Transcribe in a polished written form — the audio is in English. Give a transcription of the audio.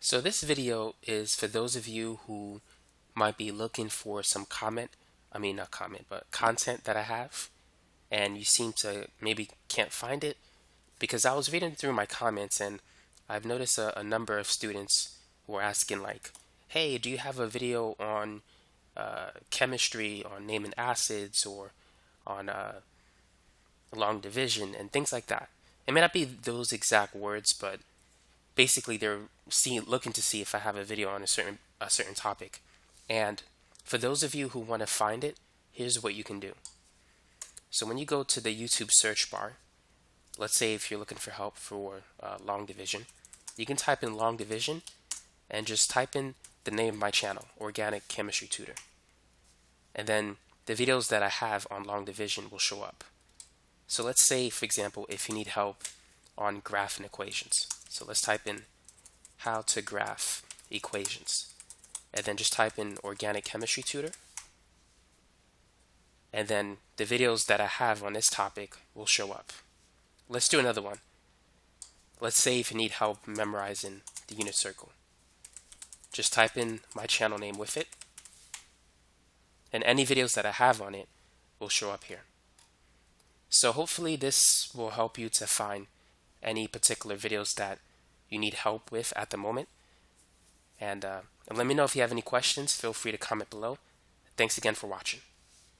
So this video is for those of you who might be looking for some not comment, but content that I have, and you seem to maybe can't find it because I was reading through my comments and I've noticed a number of students who are asking like, hey, do you have a video on chemistry, on naming acids, or on long division and things like that. It may not be those exact words, but basically they're looking to see if I have a video on a certain topic. And for those of you who want to find it, here's what you can do. So when you go to the YouTube search bar, let's say if you're looking for help for long division, you can type in long division and just type in the name of my channel, Organic Chemistry Tutor. And then the videos that I have on long division will show up. So let's say, for example, if you need help on graphing equations. So let's type in how to graph equations. And then just type in Organic Chemistry Tutor. And then the videos that I have on this topic will show up. Let's do another one. Let's say if you need help memorizing the unit circle. Just type in my channel name with it. And any videos that I have on it will show up here. So hopefully this will help you to find any particular videos that you need help with at the moment. And let me know if you have any questions. Feel free to comment below. Thanks again for watching.